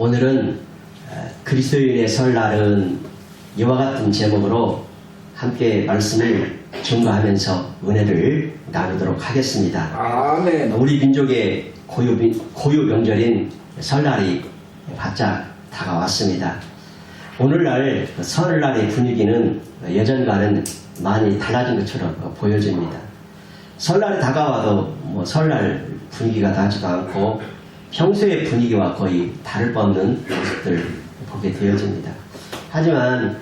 오늘은 그리스도인의 설날은 이와 같은 제목으로 함께 말씀을 증거하면서 은혜를 나누도록 하겠습니다. 아멘. 우리 민족의 고유 명절인 설날이 바짝 다가왔습니다. 오늘날 설날의 분위기는 예전과는 많이 달라진 것처럼 보여집니다. 설날이 다가와도 설날 분위기가 나지도 않고 평소의 분위기와 거의 다를 바 없는 모습들 보게 되어집니다. 하지만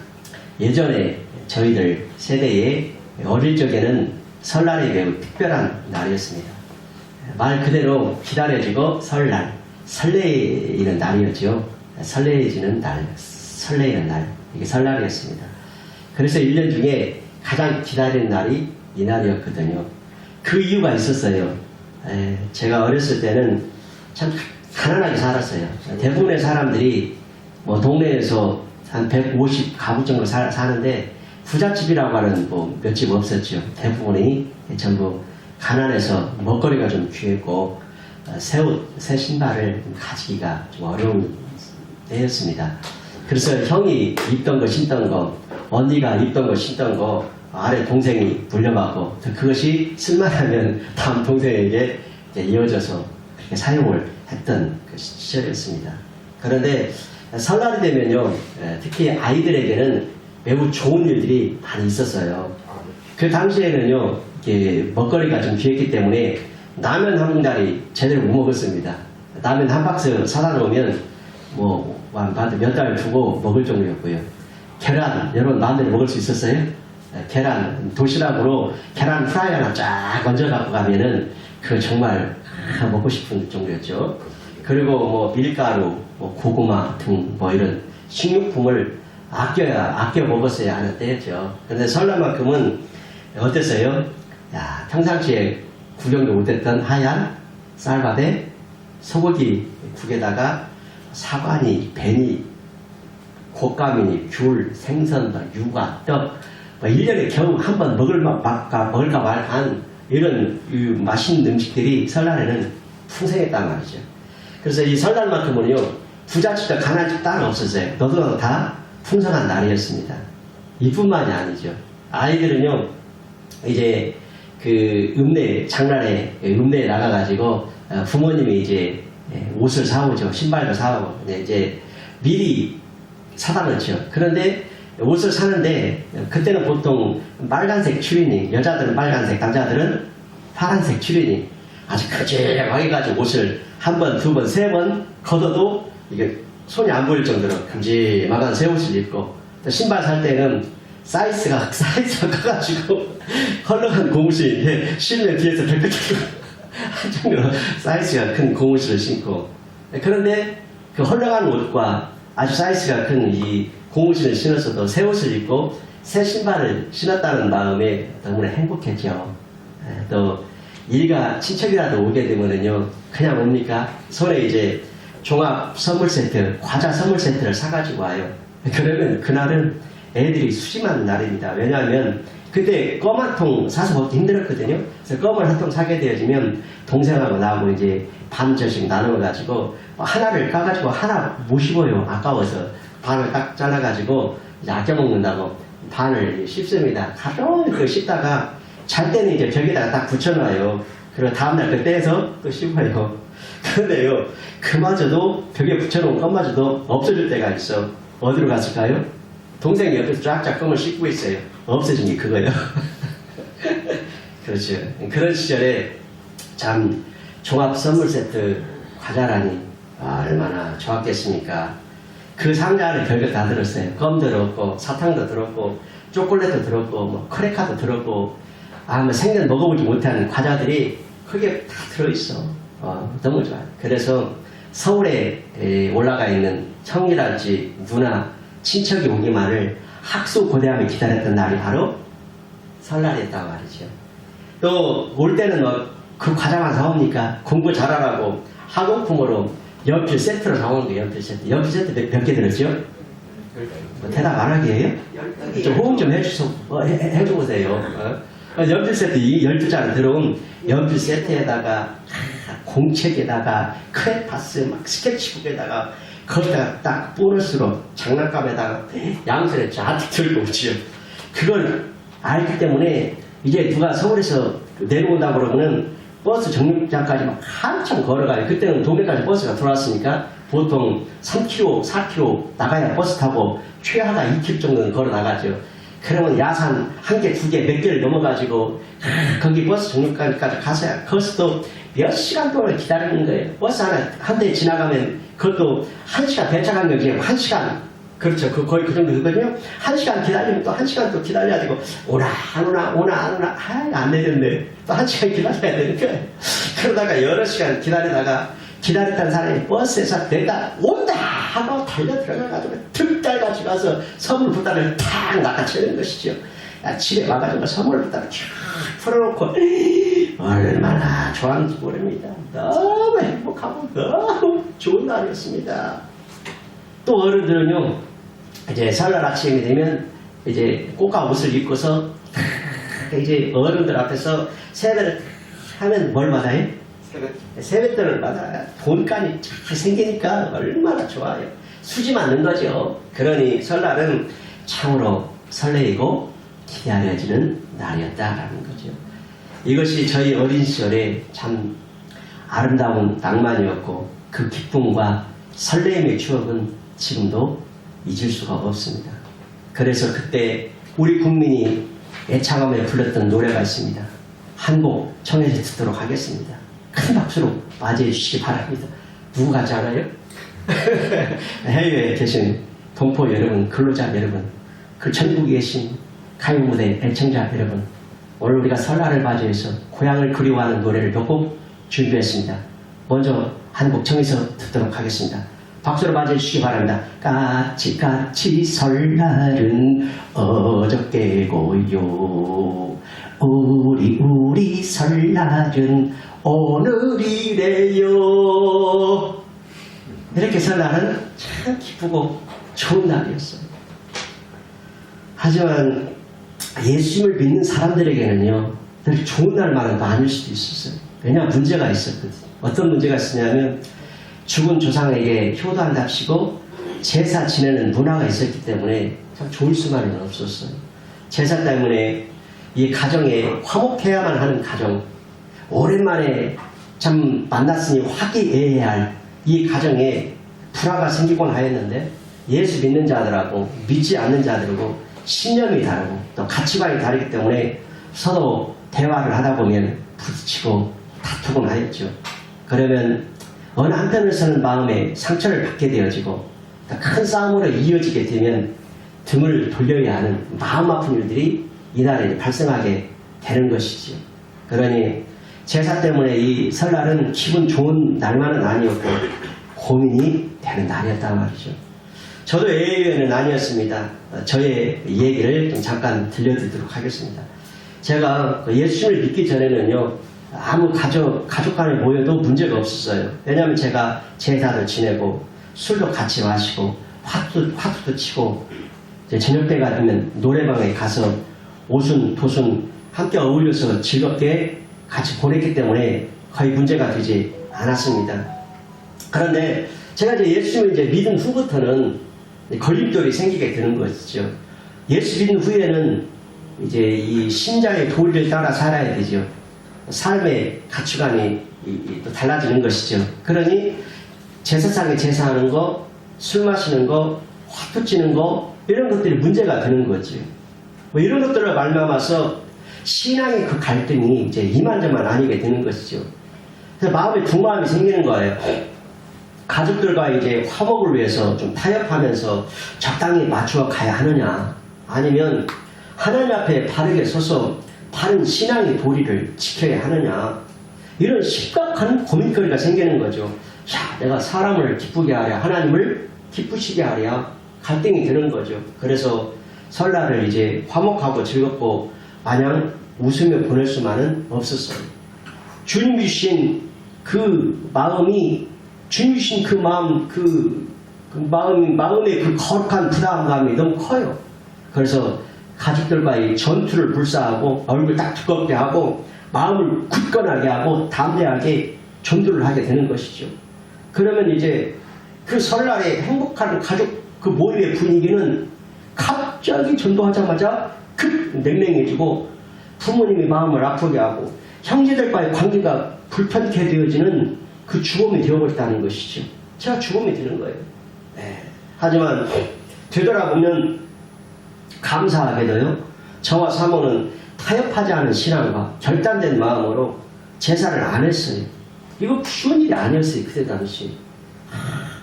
예전에 저희들 세대에 어릴 적에는 설날이 매우 특별한 날이었습니다. 말 그대로 기다려지고 설날, 설레이는 날이었죠. 설레이는 날, 이게 설날이었습니다. 그래서 1년 중에 가장 기다리는 날이 이 날이었거든요. 그 이유가 있었어요. 제가 어렸을 때는 참 가난하게 살았어요. 대부분의 사람들이 동네에서 한 150 가구 정도 사는데 부잣집이라고 하는 몇 집 없었죠. 대부분이 전부 가난해서 먹거리가 좀 귀했고 새 옷, 새 신발을 가지기가 좀 어려운 때였습니다. 그래서 형이 입던 거 신던 거, 언니가 입던 거 신던 거 아래 동생이 물려받고 그것이 쓸만하면 다음 동생에게 이어져서 그렇게 사용을 했던 그 시절이었습니다. 그런데 설날이 되면요, 특히 아이들에게는 매우 좋은 일들이 많이 있었어요. 그 당시에는요, 먹거리가 좀 귀했기 때문에 라면 한 봉다리 제대로 못 먹었습니다. 라면 한 박스 사다 놓으면 몇 달 두고 먹을 정도였고요. 계란, 여러분 마음대로 먹을 수 있었어요? 계란, 도시락으로 계란 프라이 하나 쫙 얹어 갖고 가면은 그거 정말 먹고 싶은 정도였죠. 그리고 밀가루, 고구마 등 이런 식료품을 아껴 먹었어야 하는 때였죠. 그런데 설날만큼은 어땠어요? 평상시에 구경도 못했던 하얀 쌀밥에 소고기 국에다가 사과니, 배니, 곶감이니, 귤, 생선, 육아, 떡 1년에 겨우 한 번 먹을까 말한 이런 맛있는 음식들이 설날에는 풍성했단 말이죠. 그래서 이 설날만큼은요, 부잣집도 가난집 따로 없었어요. 너도 다 풍성한 날이었습니다. 이뿐만이 아니죠. 아이들은요, 이제 장날에 읍내에 나가가지고 부모님이 이제 옷을 사오죠. 신발도 사오고 이제 미리 사다 놓죠. 그런데 옷을 사는데 그때는 보통 빨간색 추리닝, 여자들은 빨간색, 남자들은 파란색 추리닝, 아주 큼직하게 가지고 옷을 한 번, 두 번, 세 번 걷어도 이게 손이 안 보일 정도로 큼직한 새 옷을 입고, 신발 살 때는 사이즈가 커가지고 헐렁한 고무신 신으면 뒤에서 덜컥덜컥 할 정도로 사이즈가 큰 고무신을 신고, 그런데 그 헐렁한 옷과 아주 사이즈가 큰 이 고무신을 신었어도 새 옷을 입고 새 신발을 신었다는 마음에 너무나 행복했죠. 또 친척이라도 오게 되면은요, 그냥 옵니까? 손에 이제 종합 선물 세트, 과자 선물 세트를 사가지고 와요. 그러면 그날은 애들이 수심한 날입니다. 왜냐하면 그때 껌 한 통 사서 먹기 힘들었거든요. 그래서 껌을 한 통 사게 되어지면 동생하고 나하고 이제 반 절씩 나누어가지고 하나를 까가지고 하나 못 씹어요. 아까워서 반을 딱 잘라가지고 이제 아껴 먹는다고 반을 씹습니다. 가끔 씹다가 잘 때는 이제 벽에다가 딱 붙여놔요. 그리고 다음날 그 떼서 또 씹어요. 그런데요, 그마저도 벽에 붙여놓은 껌마저도 없어질 때가 있어. 어디로 갔을까요? 동생이 옆에서 쫙쫙 껌을 씹고 있어요. 없어진 게 그거예요. 그렇죠. 그런 시절에 참 종합 선물 세트 과자라니 얼마나 좋았겠습니까? 그 상자 안에 별것 다 들었어요. 껌 들었고, 사탕도 들었고, 초콜릿도 들었고, 크래카도 들었고, 생전 먹어보지 못한 과자들이 크게 다 들어있어. 너무 좋아요. 그래서 서울에 올라가 있는 형이랄지 누나, 친척이 오기만을 학수고대하며 기다렸던 날이 바로 설날이었단 말이죠. 또 올 때는 그 과자만 사옵니까? 공부 잘하라고 학용품으로 연필 세트로 사오는 거예요. 연필 세트. 연필 세트 몇 개 들었죠? 대답 안 하게 해요? 좀 호응 좀 해줘보세요. 연필 세트 12장 들어온 연필 세트에다가 공책에다가 크레파스, 스케치북에다가 거기다가 딱 보너스로 장난감에다가 양손에 잔뜩 들고 오지요. 그걸 알기 때문에 이제 누가 서울에서 내려온다 그러면은 버스 정류장까지 막 한참 걸어가요. 그때는 동네까지 버스가 들어왔으니까 보통 3km, 4km 나가야 버스 타고 최하가 2km 정도는 걸어 나가죠. 그러면 야산 한 개, 두 개, 몇 개를 넘어가지고 거기 버스 정류장까지 가서야 거기서도 몇 시간 동안 기다리는 거예요. 버스 하나 한 대 지나가면 그것도 1시간 배차 간격이에요. 1시간. 그렇죠. 거의 그 정도 되거든요. 1시간 기다리면 또 1시간 또 기다려야 되고 오나 안 오나 오나 안 오나 안 내렸네. 또 1시간 기다려야 되는 거예요. 그러다가 여러 시간 기다리다가 기다렸던 사람이 버스에서 내가 온다 하고 달려 들어가가지고 득달같이 가서 선물 부단을 탁 낚아채는 것이죠. 집에 와가지고 선물 부단을 쫙 풀어놓고 얼마나 좋아하는지 모릅니다. 너무 행복하고 너무 좋은 날이었습니다. 또 어른들은요, 이제 설날 아침이 되면 이제 꽃가 옷을 입고서 이제 어른들 앞에서 세배를 하면 뭘 받아요? 세뱃돈을 받아요. 돈간이 잘 생기니까 얼마나 좋아요. 수지 맞는 거죠. 그러니 설날은 참으로 설레이고 기다려지는 날이었다라는 거죠. 이것이 저희 어린 시절에 참 아름다운 낭만이었고 그 기쁨과 설레임의 추억은 지금도 잊을 수가 없습니다. 그래서 그때 우리 국민이 애창하며 불렀던 노래가 있습니다. 한 곡 청해서 듣도록 하겠습니다. 큰 박수로 맞이해 주시기 바랍니다. 누구 같지 않아요? 해외에 계신 동포 여러분, 근로자 여러분, 그 전국에 계신 가요무대 애청자 여러분, 오늘 우리가 설날을 맞이해서 고향을 그리워하는 노래를 몇 곡 준비했습니다. 먼저 한 곡 청해서 듣도록 하겠습니다. 박수로 맞이해 주시기 바랍니다. 까치까치 설날은 어저께고요. 우리 설날은 오늘이래요. 이렇게 설날은 참 기쁘고 좋은 날이었어요. 하지만 예수님을 믿는 사람들에게는요, 늘 좋은 날만은 아닐 수도 있었어요. 왜냐하면 문제가 있었거든요. 어떤 문제가 있었냐면 죽은 조상에게 효도한답시고 제사 지내는 문화가 있었기 때문에 참 좋을 수만은 없었어요. 제사 때문에 이 가정에 화목해야만 하는 가정, 오랜만에 참 만났으니 화기애애해야 할 이 가정에 불화가 생기곤 하였는데 예수 믿는 자들하고 믿지 않는 자들하고 신념이 다르고 또 가치관이 다르기 때문에 서로 대화를 하다 보면 부딪히고 다투곤 하였죠. 그러면 어느 한편에서는 마음에 상처를 받게 되어지고 큰 싸움으로 이어지게 되면 등을 돌려야 하는 마음 아픈 일들이 이날에 발생하게 되는 것이죠. 그러니 제사 때문에 이 설날은 기분 좋은 날만은 아니었고 고민이 되는 날이었단 말이죠. 저도 A회는 아니었습니다. 저의 얘기를 좀 잠깐 들려드리도록 하겠습니다. 제가 예수님을 믿기 전에는요, 아무 가족 간에 모여도 문제가 없었어요. 왜냐하면 제가 제사도 지내고 술도 같이 마시고 화투도 치고 저녁 때가 되면 노래방에 가서 오순 도순 함께 어울려서 즐겁게 같이 보냈기 때문에 거의 문제가 되지 않았습니다. 그런데 제가 이제 예수님을 이제 믿은 후부터는 걸림돌이 생기게 되는 것이죠. 예수 믿은 후에는 이제 이 신자의 도리를 따라 살아야 되죠. 삶의 가치관이 또 달라지는 것이죠. 그러니 제사상에 제사하는 거, 술 마시는 거, 화투 치는 거, 이런 것들이 문제가 되는 거죠. 뭐 이런 것들을 말미암아서 신앙의 그 갈등이 이제 이만저만 아니게 되는 것이죠. 그래서 마음에 두 마음이 생기는 거예요. 가족들과 이제 화목을 위해서 좀 타협하면서 적당히 맞추어 가야 하느냐, 아니면 하나님 앞에 바르게 서서 바른 신앙의 도리를 지켜야 하느냐, 이런 심각한 고민거리가 생기는 거죠. 야, 내가 사람을 기쁘게 하랴, 하나님을 기쁘시게 하랴, 갈등이 되는 거죠. 그래서 설날을 이제 화목하고 즐겁고 마냥 웃으며 보낼 수만은 없었어요. 주님 주신 그 마음이, 주님 주신 그 마음, 마음의 그 거룩한 부담감이 너무 커요. 그래서 가족들과의 전투를 불사하고 얼굴 딱 두껍게 하고 마음을 굳건하게 하고 담대하게 전도를 하게 되는 것이죠. 그러면 이제 그 설날에 행복한 가족 그 모임의 분위기는 갑자기 전도하자마자 급 냉랭해지고 부모님이 마음을 아프게 하고 형제들과의 관계가 불편케 되어지는 그 죽음이 되어버렸다는 것이죠. 제가 죽음이 되는 거예요. 네. 하지만 되돌아보면 감사하게도요, 저와 사모는 타협하지 않은 신앙과 결단된 마음으로 제사를 안 했어요. 이거 쉬운 일이 아니었어요, 그때 당시.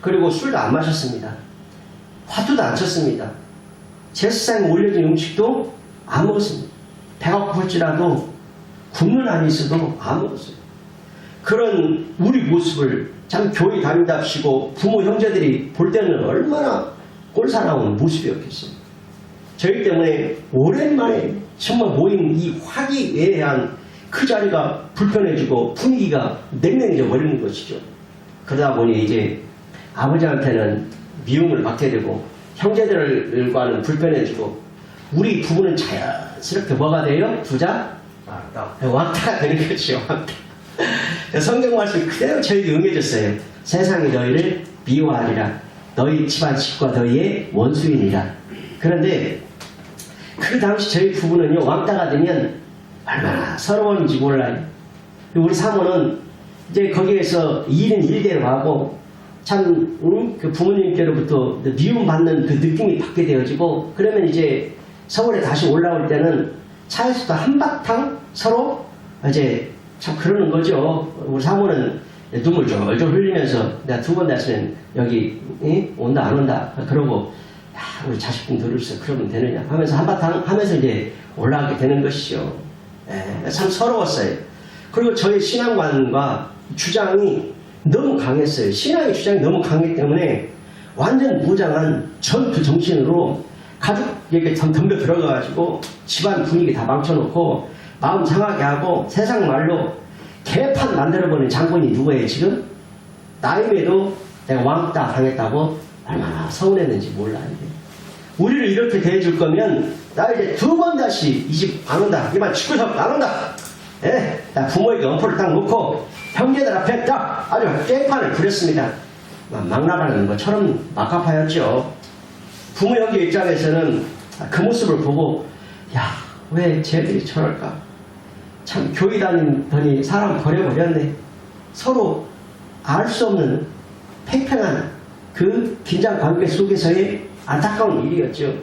그리고 술도 안 마셨습니다. 화투도 안 쳤습니다. 제사상에 올려진 음식도 안 먹었습니다. 배가 고플지라도 굶는 한이 있어도 안 먹었어요. 그런 우리 모습을 참 교회 다니답시고 부모 형제들이 볼 때는 얼마나 꼴사나운 모습이었겠어요. 저희 때문에 오랜만에 정말 모인 이 화기애애한 그 자리가 불편해지고 분위기가 냉랭해져 버리는 것이죠. 그러다 보니 이제 아버지한테는 미움을 받게 되고 형제들과는 불편해지고 우리 부부는 자연스럽게 뭐가 돼요? 부자? 왕따가 되는 거죠. 왕따. 성경 말씀이 그대로 저에게 응해졌어요. 세상이 너희를 미워하리라. 너희 집안 식구가 너희의 원수이니라. 그런데 그 당시 저희 부부는요, 왕따가 되면 얼마나 서러웠는지 몰라요. 우리 사모는 이제 거기에서 일은 일대로 하고 참 그 부모님께로부터 미움받는 그 느낌이 받게 되어지고, 그러면 이제 서울에 다시 올라올 때는 차에서도 한바탕 서로 이제 참 그러는 거죠. 우리 사모는 눈물 졸졸 흘리면서 내가 두 번 다시는 여기 온다 안 온다 그러고, 야, 우리 자식 좀 들을서 그러면 되느냐 하면서 한바탕 하면서 이제 올라가게 되는 것이죠. 참 서러웠어요. 그리고 저의 신앙관과 주장이 너무 강했어요. 신앙의 주장이 너무 강했기 때문에 완전 무장한 전투 정신으로 가족에게 덤벼 들어가가지고 집안 분위기 다 망쳐놓고 마음 상하게 하고 세상 말로 개판 만들어버린 장본이 누구예요 지금? 나임에도 내가 왕따 당했다고 얼마나 서운했는지 몰라요. 우리를 이렇게 대해줄 거면 나 이제 두 번 다시 이 집 안 온다. 이만 집구석 안 온다. 예, 나 부모에게 엄포를 딱 놓고 형제들 앞에 딱 아주 깽판을 부렸습니다. 막 나가는 것처럼 막가파였죠. 부모 형제 입장에서는 그 모습을 보고, 야, 왜 쟤들이 저럴까? 참 교회 다니더니 사람 버려버렸네. 서로 알 수 없는 팽팽한 그 긴장 관계 속에서의 안타까운 일이었죠.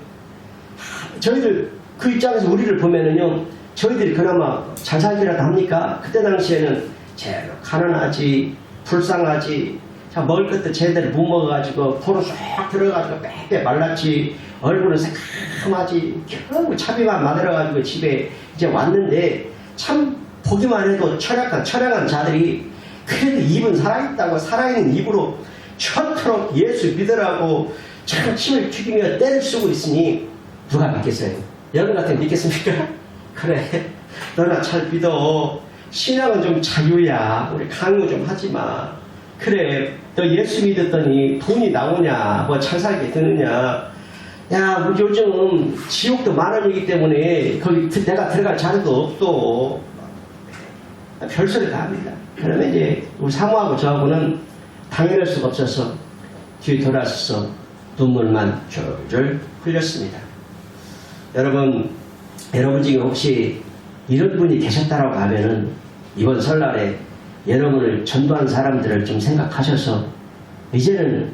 저희들 그 입장에서 우리를 보면은요, 저희들이 그나마 잘 살기라도 합니까? 그때 당시에는 제일 가난하지, 불쌍하지, 먹을 것도 제대로 못 먹어가지고 코로 쏙 들어가지고 빼빼 말랐지, 얼굴은 새카맣지, 겨우 차비만 만들어가지고 집에 이제 왔는데, 참 보기만 해도 철량한 자들이 그래도 입은 살아있다고 살아있는 입으로 처토록 예수 믿으라고 참 침을 튀기며 때를 쓰고 있으니 누가 믿겠어요? 여러분 같으면 믿겠습니까? 그래, 너나 잘 믿어. 신앙은 좀 자유야. 우리 강요 좀 하지마. 그래, 너 예수 믿었더니 돈이 나오냐, 뭐 잘 살게 되느냐. 야, 요즘 지옥도 만원이기 때문에 거기 내가 들어갈 자리도 없어. 별소리 다 합니다. 그러면 이제 우리 사모하고 저하고는 당연할 수가 없어서 뒤에 돌아서서 눈물만 졸졸 흘렸습니다. 여러분 중에 혹시 이런 분이 계셨다라고 하면은 이번 설날에 여러분을 전도한 사람들을 좀 생각하셔서 이제는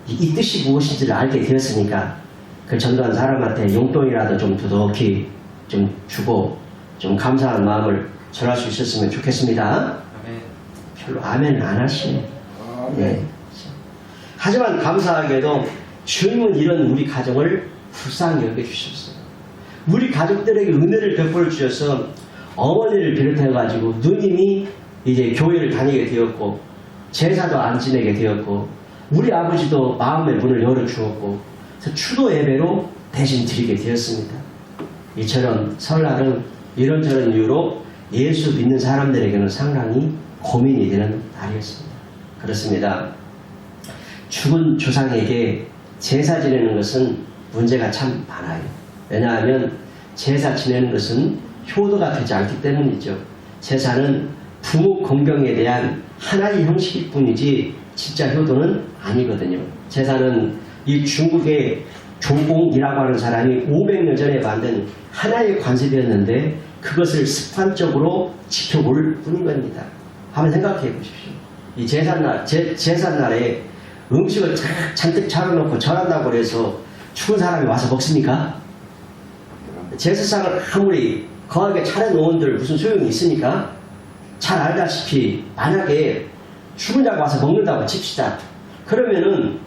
이 뜻이 무엇인지를 알게 되었으니까 그 전도한 사람한테 용돈이라도 좀 두둑히 좀 주고 좀 감사한 마음을 전할 수 있었으면 좋겠습니다. 아멘. 별로 아멘은 안 하시네. 네. 하지만 감사하게도 주님은 이런 우리 가정을 불쌍히 여겨주셨어요. 우리 가족들에게 은혜를 베풀어 주셔서 어머니를 비롯해가지고 누님이 이제 교회를 다니게 되었고 제사도 안 지내게 되었고 우리 아버지도 마음의 문을 열어주었고 그래서 추도 예배로 대신 드리게 되었습니다. 이처럼 설날은 이런저런 이유로 예수 믿는 사람들에게는 상당히 고민이 되는 날이었습니다. 그렇습니다. 죽은 조상에게 제사 지내는 것은 문제가 참 많아요. 왜냐하면 제사 지내는 것은 효도가 되지 않기 때문이죠. 제사는 부모 공경에 대한 하나의 형식일 뿐이지 진짜 효도는 아니거든요. 제사는 이 중국의 조공이라고 하는 사람이 500년 전에 만든 하나의 관습이었는데 그것을 습관적으로 지켜볼 뿐인 겁니다. 한번 생각해 보십시오. 이 제삿날에 음식을 잔뜩 차려놓고 절한다고 해서 죽은 사람이 와서 먹습니까? 제사상을 아무리 거하게 차려놓은들 무슨 소용이 있습니까? 잘 알다시피 만약에 죽은 자가 와서 먹는다고 칩시다. 그러면은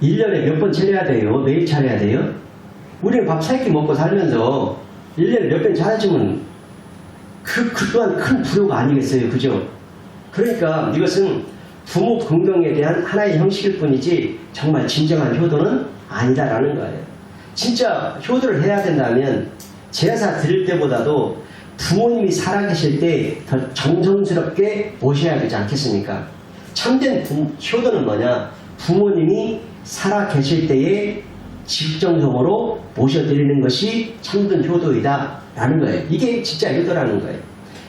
1년에 몇 번 차려야 돼요? 매일 차려야 돼요? 우리는 밥 3끼 먹고 살면서 1년에 몇 번 차려주면 그 또한 큰 불효가 아니겠어요? 그죠? 그러니까 이것은 부모 긍정에 대한 하나의 형식일 뿐이지 정말 진정한 효도는 아니다라는 거예요. 진짜 효도를 해야 된다면 제사 드릴 때보다도 부모님이 살아계실 때 더 정성스럽게 모셔야 되지 않겠습니까? 참된 효도는 뭐냐? 부모님이 살아계실 때에 직정성으로 모셔드리는 것이 참된 효도이다 라는 거예요. 이게 진짜 효도라는 거예요.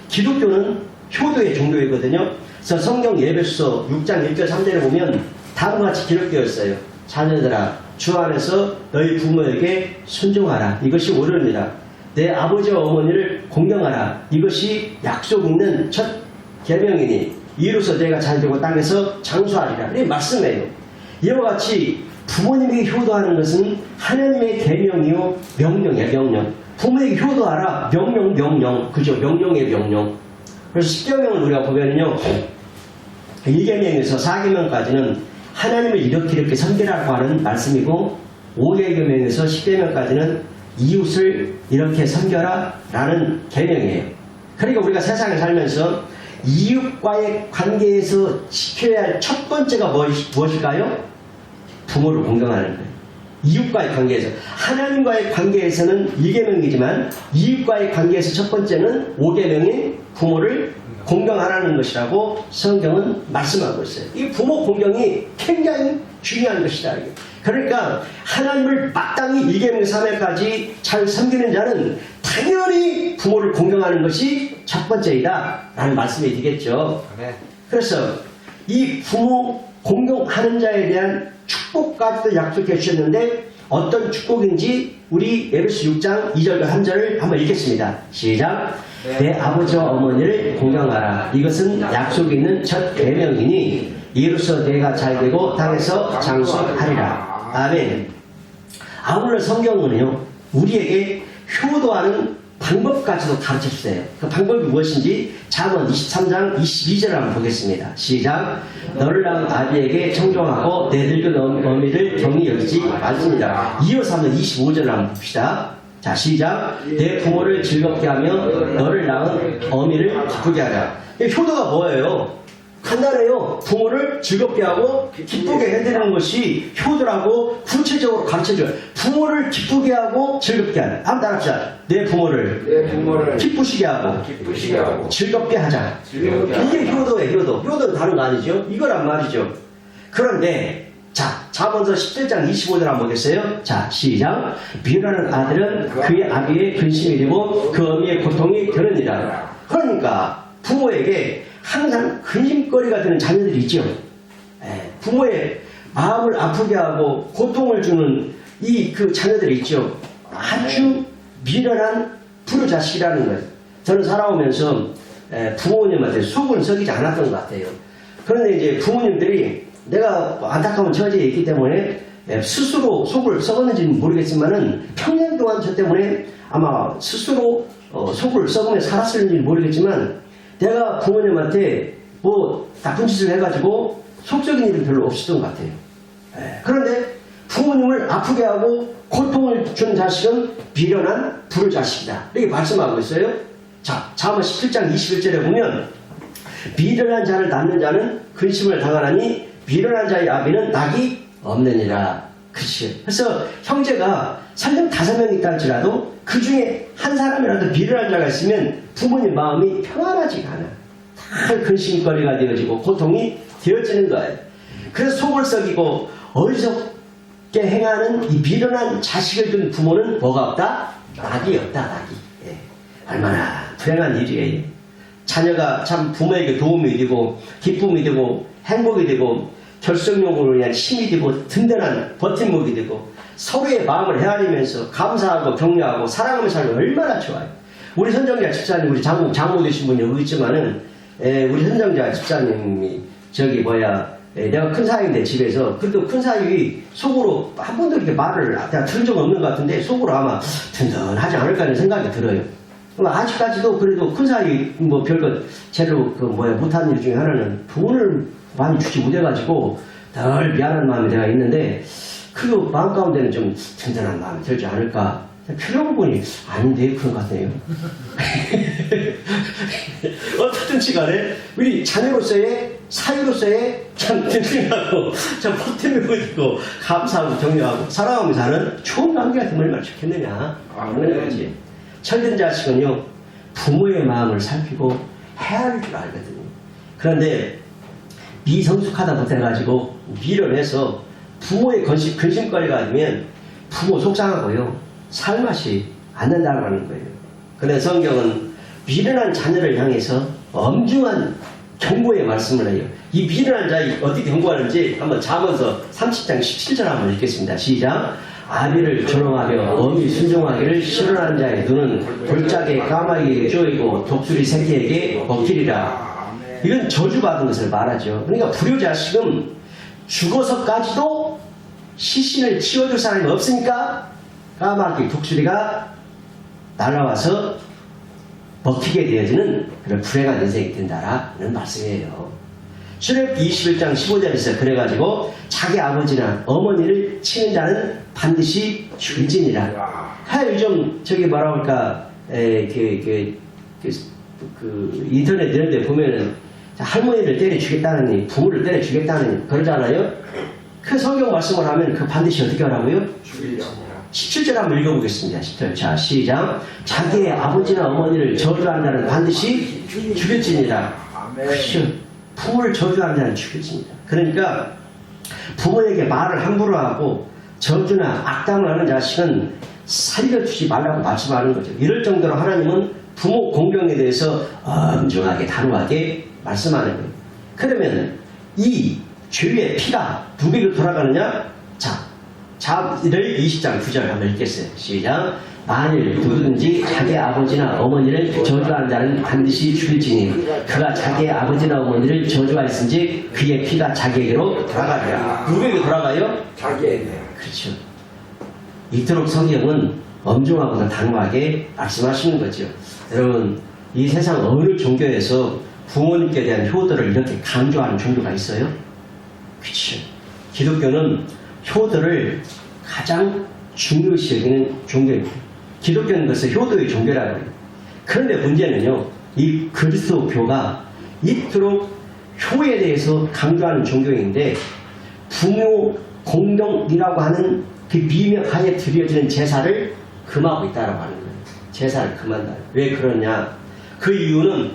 기독교는 효도의 종교이거든요. 그래서 성경 예배서 6장 1절 3절에 보면 다음과 같이 기록되어 있어요. 자녀들아 주 안에서 너희 부모에게 순종하라. 이것이 옳으니라. 내 아버지와 어머니를 공경하라. 이것이 약속 있는 첫 계명이니 이로써 내가 잘되고 땅에서 장수하리라. 이 말씀이에요. 이와 같이 부모님에게 효도하는 것은 하나님의 계명이요 명령이야. 명령. 부모에게 효도하라. 명령. 그죠? 명령의 명령. 그래서 10계명을 우리가 보면요 1계명에서 4계명까지는 하나님을 이렇게 섬기라고 하는 말씀이고 5계명에서 10계명까지는 이웃을 이렇게 섬겨라 라는 계명이에요. 그러니까 우리가 세상에 살면서 이웃과의 관계에서 지켜야 할 첫 번째가 무엇일까요? 부모를 공경하는 거예요. 이웃과의 관계에서 하나님과의 관계에서는 1계명이지만 이웃과의 관계에서 첫 번째는 5계명인 부모를 공경하라는 것이라고 성경은 말씀하고 있어요. 이 부모 공경이 굉장히 중요한 것이다. 그러니까 하나님을 마땅히 1계명 3회까지 잘 섬기는 자는 당연히 부모를 공경하는 것이 첫 번째이다 라는 말씀이 되겠죠. 그래서 이 부모 공경하는 자에 대한 축복까지도 약속해 주셨는데 어떤 축복인지 우리 에베소 6장 2절과 3절을 한번 읽겠습니다. 시작. 내 아버지와 어머니를 공경하라. 이것은 약속이 있는 첫 계명이니 이로써 내가 잘되고 땅에서 장수하리라. 아멘. 아울러 성경은요 우리에게 효도하는 방법까지도 가르쳐주세요. 그 방법이 무엇인지 잠언 23장 22절을 한번 보겠습니다. 시작. 너를 낳은 아비에게 청종하고 내 늙은 어미를 경히 여기지 말지니라. 이어서 한번 25절을 한번 봅시다. 자 시작. 내 부모를 즐겁게 하며 너를 낳은 어미를 기쁘게 하라. 효도가 뭐예요? 간단해요. 부모를 즐겁게 하고 기쁘게 해드리는 것이 효도라고 구체적으로 가르쳐줘요. 부모를 기쁘게 하고 즐겁게 하라. 한번 따라합시다. 내 부모를 기쁘시게 하고 즐겁게 하자. 이게 효도예요. 효도는 다른 거 아니죠? 이거란 말이죠. 그런데 자 잠언서 17장 25절 한번 보겠어요. 자 시작. 미련한 아들은 그의 아비의 근심이 되고 그 어미의 고통이 되느니라. 그러니까 부모에게 항상 근심거리가 되는 자녀들이 있죠. 부모의 마음을 아프게 하고 고통을 주는 그 자녀들이 있죠. 아주 미련한 불효자식이라는 거예요. 저는 살아오면서 부모님한테 속을 썩이지 않았던 것 같아요. 그런데 이제 부모님들이 내가 안타까운 처지에 있기 때문에 스스로 속을 썩었는지는 모르겠지만은 평년 동안 저 때문에 아마 스스로 속을 썩으며 살았을지는 모르겠지만 내가 부모님한테 뭐 나쁜 짓을 해가지고 속썩인 일은 별로 없었던 것 같아요. 그런데 부모님을 아프게 하고 고통을 준 자식은 미련한 불효자식이다. 이렇게 말씀하고 있어요. 자, 잠언 17장 21절에 보면 미련한 자를 낳는 자는 근심을 당하나니 미련한 자의 아비는 낙이 없느니라. 그치. 그래서 형제가 설령 5명 있다 할지라도 그 중에 한 사람이라도 미련한 자가 있으면 부모님 마음이 평안하지가 않아. 다 근심거리가 되어지고 고통이 되어지는 거예요. 그래서 속을 썩이고 어리석게 행하는 이 미련한 자식을 둔 부모는 뭐가 없다? 낙이 없다. 낙이. 얼마나 불행한 일이에요. 자녀가 참 부모에게 도움이 되고 기쁨이 되고 행복이 되고 결속력으로 인한 힘이 되고 든든한 버팀목이 되고 서로의 마음을 헤아리면서 감사하고 격려하고 사랑하며 살면 얼마나 좋아요. 우리 선정자 집사님, 우리 장모 되신 분이 여기 있지만은 우리 선정자 집사님이 저기 내가 큰 사위인데 집에서 그래도 큰 사위 속으로 한 번도 이렇게 말을 내가 들은 적 없는 것 같은데 속으로 아마 든든하지 않을까 하는 생각이 들어요. 아직까지도 그래도 큰 사위 뭐 별것 제대로 못한 일 중에 하나는 돈을 많이 주지 못해가지고 늘 미안한 마음이 내가 있는데 그 마음 가운데는 좀 든든한 마음이 들지 않을까. 표정 보니 아닌데 그런 것 같네요. 어떻든지 간에 우리 자녀로서의 사위로서의 참 든든하고 참 보탬이 되고 감사하고 격려하고 사랑하며 사는 좋은 관계가 되면 얼마나 좋겠느냐 그런 거지. 철든 자식은요 부모의 마음을 살피고 헤아릴 줄 알거든요. 그런데 미성숙하다 못해가지고 밀어내서 부모의 근심거리가 되면 부모 속상하고요 살맛이 안 난다는 거예요. 그래서 성경은 미련한 자녀를 향해서 엄중한 경고의 말씀을 해요. 이 미련한 자이 어떻게 경고하는지 한번 잠언서 30장 17절 한번 읽겠습니다. 시작. 아비를 조롱하며 어미 순종하기를 싫어하는 자의 눈은 골짜기에 까마귀에게 쪼이고 독수리 새끼에게 먹히리라. 이건 저주받은 것을 말하죠. 그러니까 불효자식은 죽어서까지도 시신을 치워줄 사람이 없으니까 까마귀, 독수리가 날아와서 먹히게 되어지는 그런 불행한 인생이 된다라는 말씀이에요. 출애굽기 21장 15절에서 그래가지고 자기 아버지나 어머니를 치는 자는 반드시 죽일지니라. 요즘 저기 뭐라 할까 인터넷 이런 데 보면은 할머니를 때려 죽였다느니 부모를 때려 죽였다느니 그러잖아요. 그 성경 말씀을 하면 그 반드시 어떻게 하라고요? 죽이려고. 17절 한번 읽어보겠습니다. 10절. 자, 시작. 자기의 아버지나 어머니를 저주한 자는 반드시 죽일지니라. 그렇죠. 부모를 저주한 자는 죽일지니라. 그러니까 부모에게 말을 함부로 하고 저주나 악담을 하는 자식은 살려주지 말라고 말씀하는 거죠. 이럴 정도로 하나님은 부모 공경에 대해서 엄중하게 단호하게 말씀하는 거예요. 그러면 이 죄의 피가 누구에게 돌아가느냐? 자를 20장 9절 한번 읽겠어요. 시작. 만일 누구든지 자기 아버지나 어머니를 저주한 자는 반드시 죽일지니 그가 자기의 아버지나 어머니를 저주하였은지 그의 피가 자기에게로 돌아가리라. 누구에게 돌아가요? 자기에게. 그렇죠. 이토록 성경은 엄중하고 단호하게 말씀하시는 거죠. 여러분, 이 세상 어느 종교에서 부모님께 대한 효도를 이렇게 강조하는 종교가 있어요? 그렇죠. 기독교는 효도를 가장 중요시 여기는 종교입니다. 기독교는 그래서 효도의 종교라고 해요. 그런데 문제는요, 이 그리스도교가 이토록 효에 대해서 강조하는 종교인데 부모 공경이라고 하는 그 미명하에 드려지는 제사를 금하고 있다고 하는 거예요. 제사를 금한다. 왜 그러냐? 그 이유는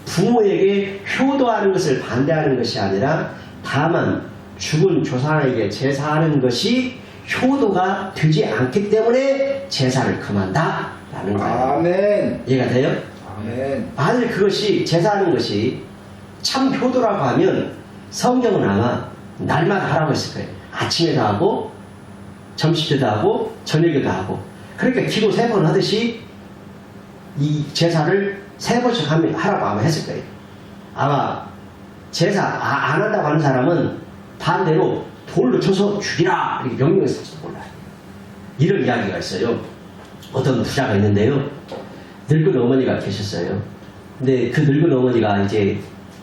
부모에게 효도하는 것을 반대하는 것이 아니라 다만 죽은 조상에게 제사하는 것이 효도가 되지 않기 때문에 제사를 금한다 라는 거예요. 아멘. 이해가 돼요? 아멘. 만일 그것이 제사하는 것이 참 효도라고 하면 성경은 아마 날마다 하라고 했을 거예요. 아침에도 하고 점심때도 하고 저녁에도 하고 그러니까 기도 3번 하듯이 이 제사를 3번씩 하라고 아마 했을 거예요. 아마 제사 안 한다고 하는 사람은 반대로 돌로 쳐서 죽이라 이렇게 명령했을지도 몰라요. 이런 이야기가 있어요. 어떤 부자가 있는데요. 늙은 어머니가 계셨어요. 근데 그 늙은 어머니가 이제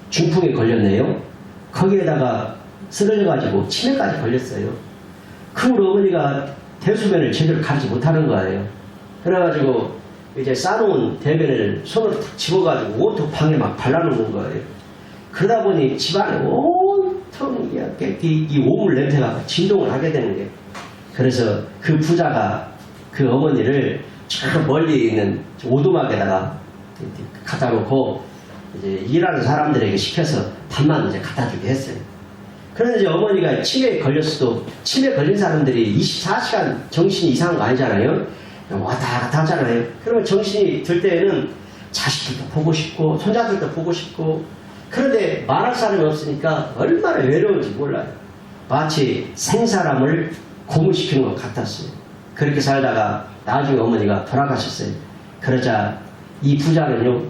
중풍에 걸렸네요. 거기에다가 쓰러져가지고 치매까지 걸렸어요. 그 어머니가 대소변을 제대로 가지 못하는 거예요. 그래가지고 이제 싸놓은 대변을 손으로 탁 집어가지고 온통 방에 막 발라놓는 거예요. 그러다 보니 집안에 온통 이 오물 냄새가 진동을 하게 되는 거예요. 그래서 그 부자가 그 어머니를 저 멀리 있는 오두막에다가 갖다 놓고 이제 일하는 사람들에게 시켜서 밥만 이제 갖다 주게 했어요. 그런데 이제 어머니가 치매에 걸렸어도 치매 걸린 사람들이 24시간 정신이 이상한 거 아니잖아요. 왔다 갔다 하잖아요. 그러면 정신이 들 때에는 자식들도 보고 싶고 손자들도 보고 싶고 그런데 말할 사람이 없으니까 얼마나 외로운지 몰라요. 마치 생사람을 고문시키는 것 같았어요. 그렇게 살다가 나중에 어머니가 돌아가셨어요. 그러자 이 부자는요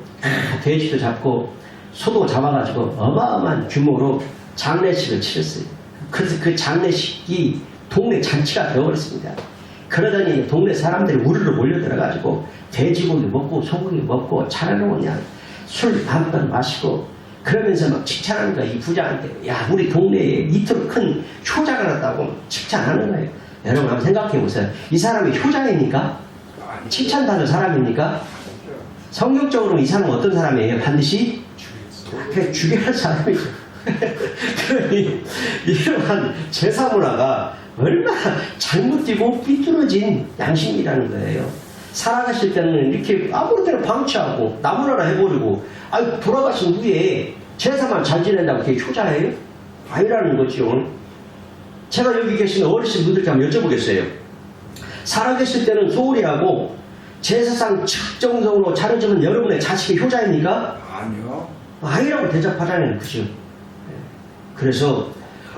돼지도 잡고 소도 잡아가지고 어마어마한 규모로 장례식을 치렀어요. 그래서 그 장례식이 동네 잔치가 되어버렸습니다. 그러더니 동네 사람들이 우르르 몰려들어가지고 돼지고기 먹고 소고기 먹고 차례로 그냥 술 한 번 마시고 그러면서 막 칭찬하는 거야. 이 부자한테 야 우리 동네에 이토록 큰 효자가 났다고 칭찬하는 거예요. 여러분 한번 생각해 보세요. 이 사람이 효자입니까? 칭찬받을 사람입니까? 성격적으로 이 사람은 어떤 사람이에요? 반드시 그냥 죽여야 할 사람이죠. 그러니 이러한 제사 문화가 얼마나 잘못되고 삐뚤어진 양심이라는 거예요. 살아가실 때는 이렇게 아무리 때나 방치하고 나무라나 해버리고 돌아가신 후에 제사만 잘 지낸다고 그게 효자예요? 아니라는 거죠. 제가 여기 계신 어르신 분들께 한번 여쭤보겠어요. 살아계실 때는 소홀히하고 제사상 측정적으로 차려주는 여러분의 자식의 효자입니까? 아니요. 아니라고 대답하라는 거죠. 그래서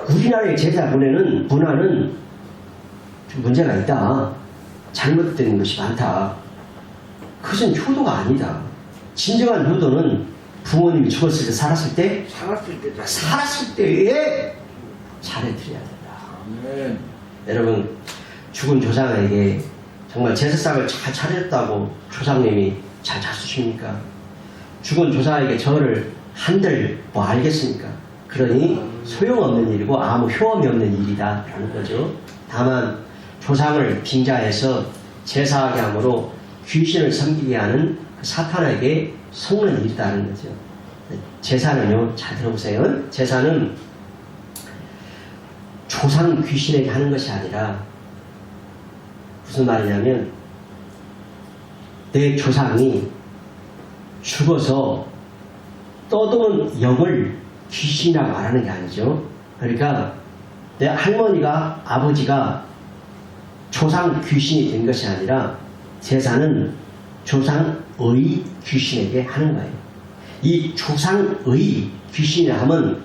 우리나라의 제사 문화는 좀 문제가 있다. 잘못된 것이 많다. 그것은 효도가 아니다. 진정한 효도는 부모님이 죽었을 때 살았을 때 살았을 때에 잘해드려야 된다. 아멘. 여러분 죽은 조상에게 정말 제사상을 잘 차렸다고 조상님이 잘 잡수십니까? 죽은 조상에게 저를 한들 뭐 알겠습니까? 그러니 소용없는 일이고 아무 효험이 없는 일이다 라는 거죠. 다만 조상을 빙자해서 제사하게 함으로 귀신을 섬기게 하는 그 사탄에게 속는 일이라는 거죠. 제사는요, 잘 들어보세요. 제사는 조상 귀신에게 하는 것이 아니라 무슨 말이냐면 내 조상이 죽어서 떠도는 영을 귀신이라고 말하는 게 아니죠. 그러니까 내 할머니가 아버지가 조상 귀신이 된 것이 아니라 제사는 조상의 귀신에게 하는 거예요. 이 조상의 귀신이라 하면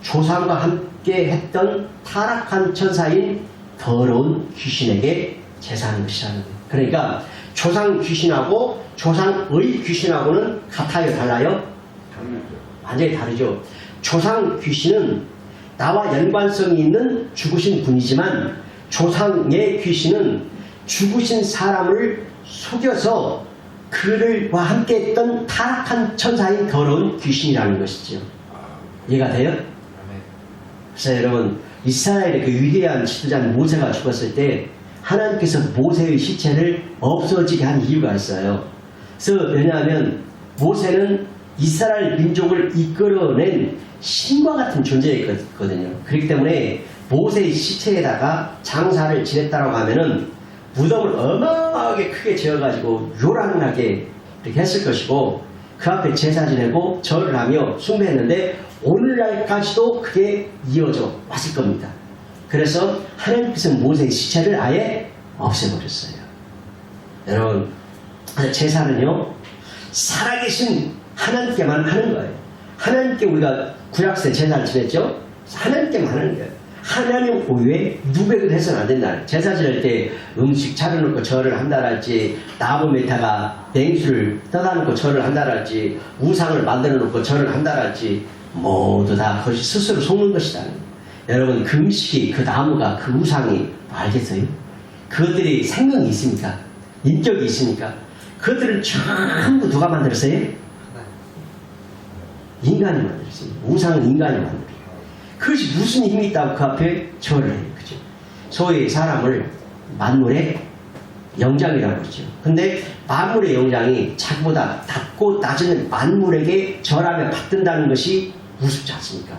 조상과 함께 했던 타락한 천사인 더러운 귀신에게 제사하는 것이라는 거예요. 그러니까 조상 귀신하고 조상의 귀신하고는 같아요? 달라요? 완전히 다르죠. 조상 귀신은 나와 연관성이 있는 죽으신 분이지만 조상의 귀신은 죽으신 사람을 속여서 그들과 함께 했던 타락한 천사인 더러운 귀신이라는 것이죠. 이해가 돼요? 그래서 여러분 이스라엘의 그 위대한 지도자 모세가 죽었을 때 하나님께서 모세의 시체를 없어지게 한 이유가 있어요. 그래서 왜냐하면 모세는 이스라엘 민족을 이끌어낸 신과 같은 존재였거든요. 그렇기 때문에 모세의 시체에다가 장사를 지냈다라고 하면은 무덤을 어마어마하게 크게 지어가지고 요란하게 이렇게 했을 것이고 그 앞에 제사 지내고 절을 하며 숭배했는데 오늘날까지도 그게 이어져 왔을 겁니다. 그래서 하나님께서 모세의 시체를 아예 없애버렸어요. 여러분 제사는요 살아계신 하나님께만 하는 거예요. 하나님께 우리가 구약시대 제사를 지냈죠? 하나님께만 하는 거예요. 하나님 외에 누구에게도 해서는 안 된다. 제사 지낼 때 음식 차려놓고 절을 한다랄지 나무 메타가 냉수를 떠다놓고 절을 한다랄지 우상을 만들어놓고 절을 한다랄지 모두 다 그것이 스스로 속는 것이다. 여러분 그 음식이 그 나무가 그 우상이 알겠어요? 그것들이 생명이 있습니까? 인격이 있습니까? 그것들은 전부 누가 만들었어요? 인간이 만들었어요. 우상은 인간이 만들었어요. 그것이 무슨 힘이 있다고 그 앞에 절을 해요. 그죠? 소위 사람을 만물의 영장이라고 그러죠. 근데 만물의 영장이 자기보다 낮고 낮은 만물에게 절하며 받든다는 것이 우습지 않습니까?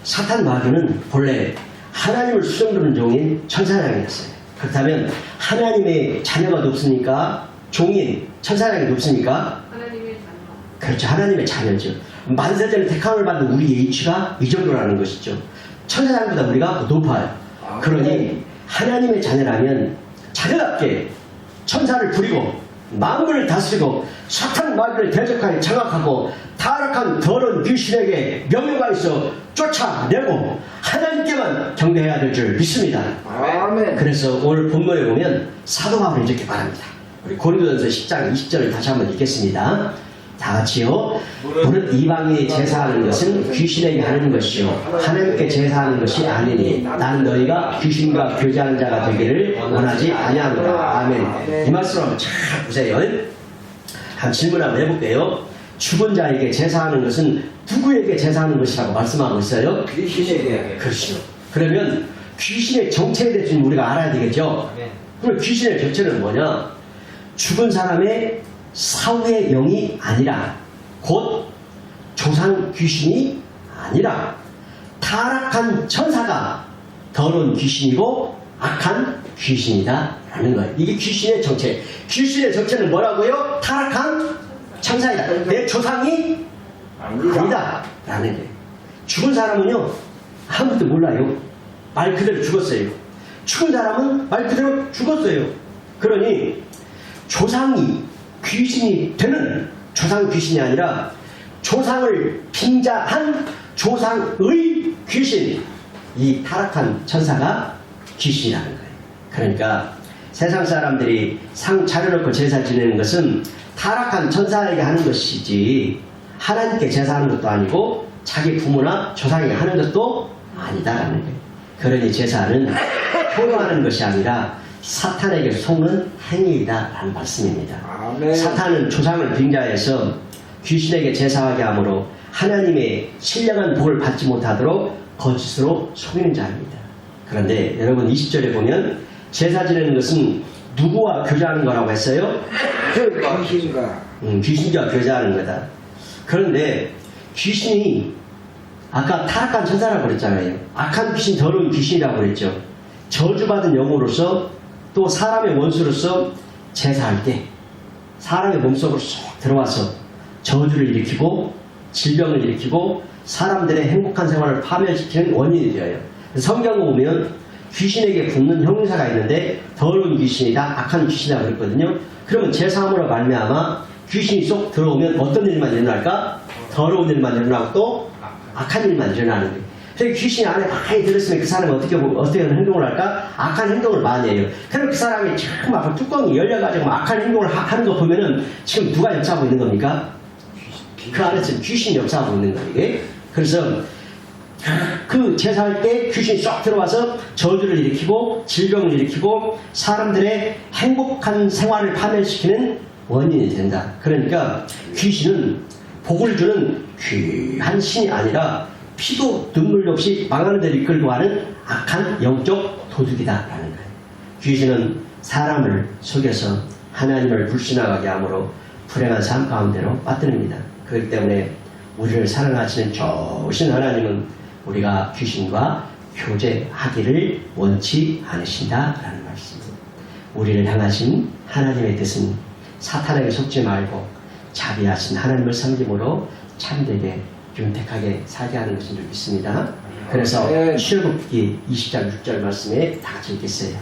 사탄 마귀는 본래 하나님을 수종드는 종인 천사장이었어요. 그렇다면 하나님의 자녀가 높습니까? 종인 천사장이 높습니까? 하나님의 자녀. 그렇죠. 하나님의 자녀죠. 만세전에 택함을 받는 우리의 위치가 이 정도라는 것이죠. 천사장보다 우리가 높아요. 그러니 하나님의 자녀라면 자녀답게 천사를 부리고 만물을 다스리고 사탄 마귀를 대적하여 장악하고 타락한 더러운 귀신에게 명예가 있어 쫓아내고 하나님께만 경배해야 될 줄 믿습니다. 아멘. 그래서 오늘 본문에 보면 사도 바울이 이렇게 말합니다. 우리 고린도전서 10장 20절을 다시 한번 읽겠습니다. 다 같이요. 물은 이방인이 제사하는 것은 귀신에게 하는 것이요 하나님께 제사하는 것이 아니니 나는 너희가 귀신과 교제하는 자가 되기를 원하지 아니하노라. 아멘. 이 말씀 한번 잘 보세요. 한 질문 한번 해볼게요. 죽은 자에게 제사하는 것은 누구에게 제사하는 것이라고 말씀하고 있어요? 귀신에게. 그렇죠. 그러면 귀신의 정체에 대해서 우리가 알아야 되겠죠. 그럼 귀신의 정체는 뭐냐? 죽은 사람의 사후의 영이 아니라 곧 조상 귀신이 아니라 타락한 천사가 더러운 귀신이고 악한 귀신이다 라는 거예요. 이게 귀신의 정체. 귀신의 정체는 뭐라고요? 타락한 천사이다. 내 조상이 아니다 라는 거예요. 죽은 사람은요 아무것도 몰라요. 말 그대로 죽었어요. 죽은 사람은 말 그대로 죽었어요. 그러니 조상이 귀신이 되는 조상 귀신이 아니라 조상을 빙자한 조상의 귀신, 이 타락한 천사가 귀신이라는 거예요. 그러니까 세상 사람들이 상 차려놓고 제사 지내는 것은 타락한 천사에게 하는 것이지 하나님께 제사하는 것도 아니고 자기 부모나 조상에게 하는 것도 아니다라는 거예요. 그러니 제사는 효도하는 것이 아니라 사탄에게 속는 행위이다라는 말씀입니다. 아멘. 사탄은 조상을 빙자해서 귀신에게 제사하게 하므로 하나님의 신령한 복을 받지 못하도록 거짓으로 속이는 자입니다. 그런데 여러분 20절에 보면 제사 지내는 것은 누구와 교제하는 거라고 했어요? 귀신과. 귀신과 교제하는 거다. 그런데 귀신이 아까 타락한 천사라고 그랬잖아요. 악한 귀신, 더러운 귀신이라고 그랬죠. 저주받은 영으로서 또 사람의 원수로서 제사할 때 사람의 몸속으로 쏙 들어와서 저주를 일으키고 질병을 일으키고 사람들의 행복한 생활을 파멸시키는 원인이 되어요. 성경을 보면 귀신에게 붙는 형용사가 있는데 더러운 귀신이다, 악한 귀신이다 그랬거든요. 그러면 제사함으로 말미암아 귀신이 쏙 들어오면 어떤 일만 일어날까? 더러운 일만 일어나고 또 악한 일만 일어나는 거예요. 그래서 귀신이 안에 많이 들었으면 그 사람이 어떻게 행동을 할까? 악한 행동을 많이 해요. 그럼 그 사람이 참 막 뚜껑이 열려가지고 막 악한 행동을 하는 거 보면은 지금 누가 역사하고 있는 겁니까? 그 안에 지금 귀신이 역사하고 있는 거예요. 이게. 그래서 그 제사할 때 귀신이 쏙 들어와서 저주를 일으키고 질병을 일으키고 사람들의 행복한 생활을 파멸시키는 원인이 된다. 그러니까 귀신은 복을 주는 귀한 신이 아니라 피도 눈물 없이 망하는 데를 이끌고 가는 악한 영적 도둑이다라는 거예요. 귀신은 사람을 속여서 하나님을 불신하게 함으로 불행한 삶 가운데로 빠뜨립니다. 그렇기 때문에 우리를 사랑하시는 좋으신 하나님은 우리가 귀신과 교제하기를 원치 않으신다라는 말씀입니다. 우리를 향하신 하나님의 뜻은 사탄에게 속지 말고 자비하신 하나님을 섬김으로 참되게 윤택하게 살게 하는 것인 줄 믿습니다. 그래서 출애굽기 20장 6절 말씀에 다 같이 읽겠어요.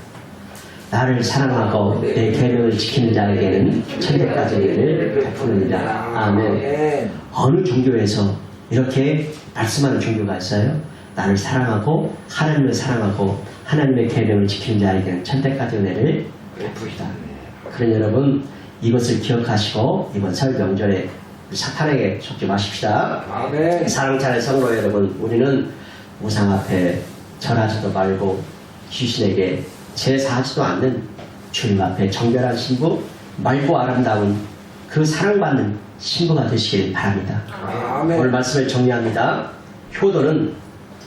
나를 사랑하고 내 계명을 지키는 자에게는 천대까지 은혜를 베푸느니라. 아멘. 어느 종교에서 이렇게 말씀하는 종교가 있어요? 나를 사랑하고 하나님을 사랑하고 하나님의 계명을 지키는 자에게는 천대까지 은혜를 베푸리다. 그런 여러분 이것을 기억하시고 이번 설 명절에 사탄에게 속지 마십시다. 아멘. 사랑찬의 성도 여러분, 우리는 우상 앞에 절하지도 말고 귀신에게 제사하지도 않는 주님 앞에 정결한 신부, 맑고 아름다운 그 사랑받는 신부가 되시길 바랍니다. 아멘. 오늘 말씀을 정리합니다. 효도는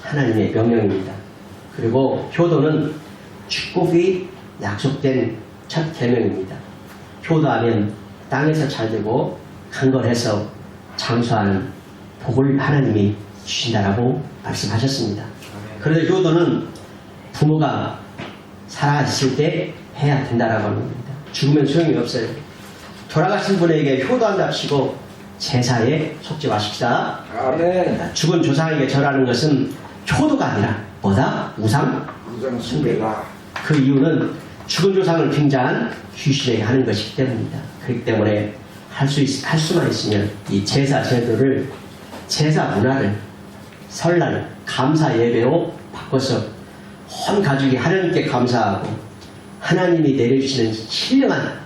하나님의 명령입니다. 그리고 효도는 축복이 약속된 첫 계명입니다. 효도하면 땅에서 잘되고 강건해서 장수하는 복을 하나님이 주신다라고 말씀하셨습니다. 그런데 효도는 부모가 살아있을 때 해야 된다라고 합니다. 죽으면 소용이 없어요. 돌아가신 분에게 효도한답시고 제사에 속지 마십시다. 아멘. 죽은 조상에게 절하는 것은 효도가 아니라 뭐다? 우상 숭배. 우상숭배다. 그 이유는 죽은 조상을 빙자한 귀신에게 하는 것이기 때문입니다. 그렇기 때문에 할 수만 있으면 이 제사 제도를, 제사 문화를 설날 감사 예배로 바꿔서 온 가족이 하나님께 감사하고 하나님이 내려주시는 신령한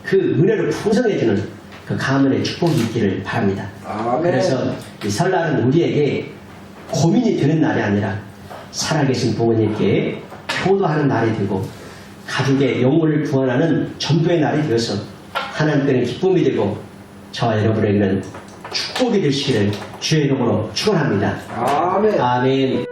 그 은혜를 풍성해주는 그 가문의 축복이 있기를 바랍니다. 아멘. 그래서 이 설날은 우리에게 고민이 되는 날이 아니라 살아계신 부모님께 효도하는 날이 되고 가족의 영혼을 구원하는 전부의 날이 되어서 하나님께는 기쁨이 되고 저와 여러분에게는 축복이 되시기를 주의 이름으로 축원합니다. 아멘. 아멘.